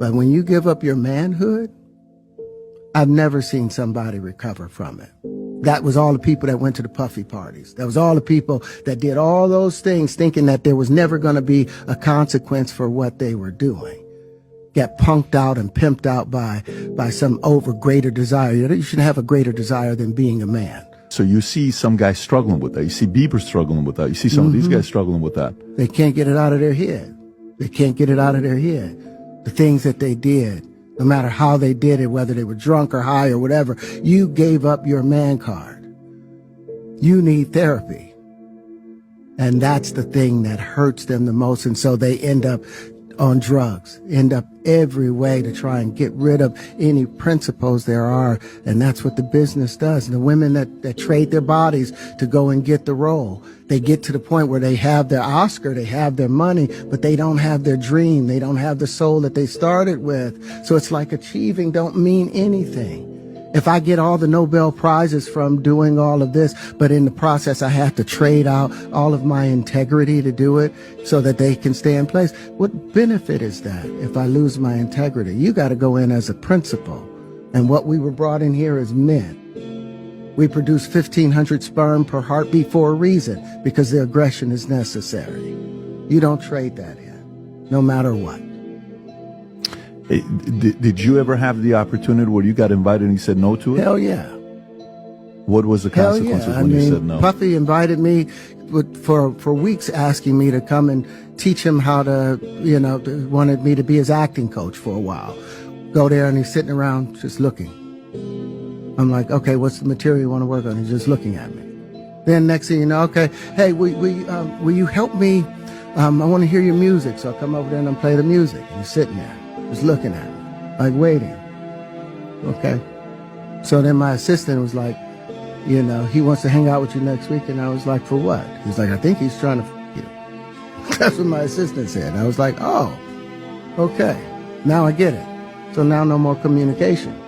But when you give up your manhood, I've never seen somebody recover from it. That was all the people that went to the puffy parties. That was all the people that did all those things thinking that there was never going to be a consequence for what they were doing. Get punked out and pimped out by some greater desire. You shouldn't have a greater desire than being a man. So you see some guys struggling with that. You see Bieber struggling with that. You see some of these guys struggling with that. They can't get it out of their head. They can't get it out of their head. The things that they did, no matter how they did it, whether they were drunk or high or whatever, you gave up your man card. You need therapy. And that's the thing that hurts them the most. And so they end up on drugs, end up every way to try and get rid of any principles there are. And that's what the business does. And the women that trade their bodies to go and get the role, they get to the point where they have their Oscar, they have their money, but they don't have their dream. They don't have the soul that they started with. So it's like achieving don't mean anything. If I get all the Nobel Prizes from doing all of this, but in the process I have to trade out all of my integrity to do it so that they can stay in place, what benefit is that if I lose my integrity? You got to go in as a principal. And what we were brought in here as men. We produce 1,500 sperm per heartbeat for a reason, because the aggression is necessary. You don't trade that in, no matter what. Hey, did you ever have the opportunity where you got invited and you said no to it? Hell yeah. What was the consequences when you said no? Puffy invited me for weeks, asking me to come and teach him how to, wanted me to be his acting coach for a while. Go there and he's sitting around just looking. I'm like, okay, what's the material you want to work on? He's just looking at me. Then next thing you know, okay, hey, will you help me? I want to hear your music. So I come over there and I play the music. And he's sitting there, just looking at me, like waiting. Okay. So then my assistant was like, he wants to hang out with you next week. And I was like, for what? He's like, I think he's trying to f you. That's what my assistant said. I was like, oh, okay. Now I get it. So now no more communication.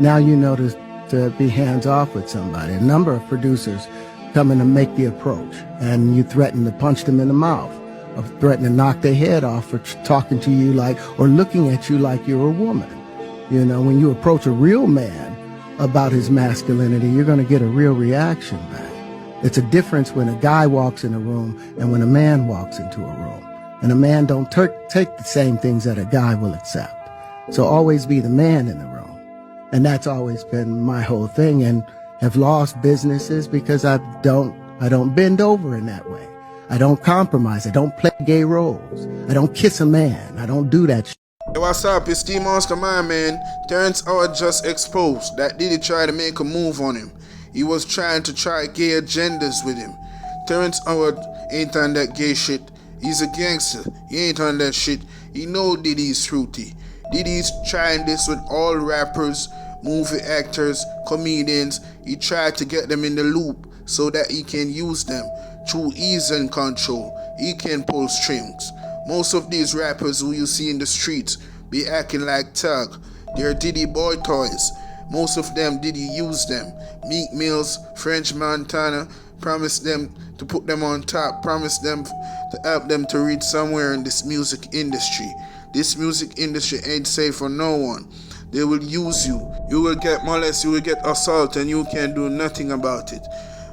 Now you know to be hands-off with somebody. A number of producers come in and make the approach, and you threaten to punch them in the mouth, or threaten to knock their head off for talking to you or looking at you like you're a woman. When you approach a real man about his masculinity, you're going to get a real reaction back. It's a difference when a guy walks in a room and when a man walks into a room. And a man don't take the same things that a guy will accept. So always be the man in the room. And that's always been my whole thing, and have lost businesses because I don't bend over in that way. I don't compromise. I don't play gay roles. I don't kiss a man. I don't do that shit. Hey, what's up? It's T-Monster, my man. Terrence just exposed that Diddy tried to make a move on him. He was trying to try gay agendas with him. Terrence Howard ain't on that gay shit. He's a gangster. He ain't on that shit. He know Diddy's fruity. Diddy's trying this with all rappers, movie actors, comedians. He tried to get them in the loop so that he can use them. Through ease and control, he can pull strings. Most of these rappers who you see in the streets be acting like thug. They're Diddy boy toys. Most of them Diddy use them. Meek Mills, French Montana, promised them to put them on top, promised them to help them to reach somewhere in this music industry. This music industry ain't safe for no one. They will use you. You will get molested, you will get assaulted, and you can do nothing about it.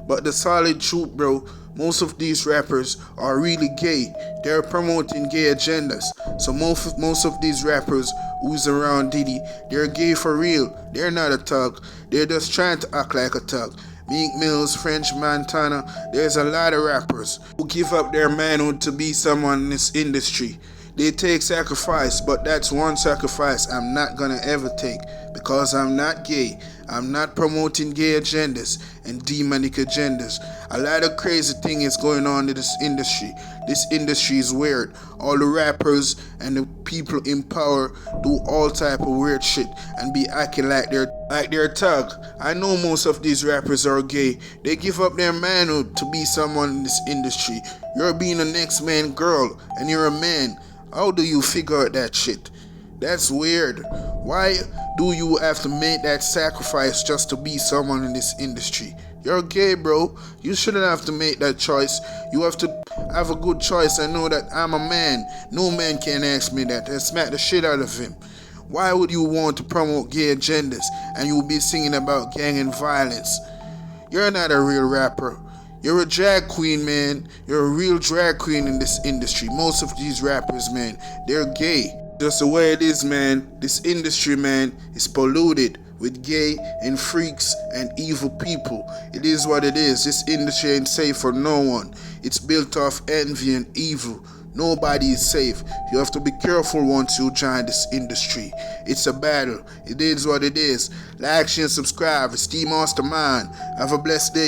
But the solid truth, bro, most of these rappers are really gay. They're promoting gay agendas. So most of these rappers who's around Diddy, they're gay for real. They're not a thug. They're just trying to act like a thug. Meek Mills, French Montana, there's a lot of rappers who give up their manhood to be someone in this industry. They take sacrifice, but that's one sacrifice I'm not gonna ever take, because I'm not gay. I'm not promoting gay agendas and demonic agendas. A lot of crazy thing is going on in this industry. This industry is weird. All the rappers and the people in power do all type of weird shit and be acting like they're thug. I know most of these rappers are gay. They give up their manhood to be someone in this industry. You're being a next man girl and you're a man. How do you figure out that shit? That's weird. Why do you have to make that sacrifice just to be someone in this industry? You're gay, bro. You shouldn't have to make that choice. You have to have a good choice and know that I'm a man. No man can ask me that and smack the shit out of him. Why would you want to promote gay agendas and you will be singing about gang and violence? You're not a real rapper. You're a drag queen, man. You're a real drag queen in this industry. Most of these rappers, man, they're gay. Just the way it is, man. This industry, man, is polluted with gay and freaks and evil people. It is what it is. This industry ain't safe for no one. It's built off envy and evil. Nobody is safe. You have to be careful once you join this industry. It's a battle. It is what it is. Like, share, and subscribe. It's T Mastermind. Have a blessed day.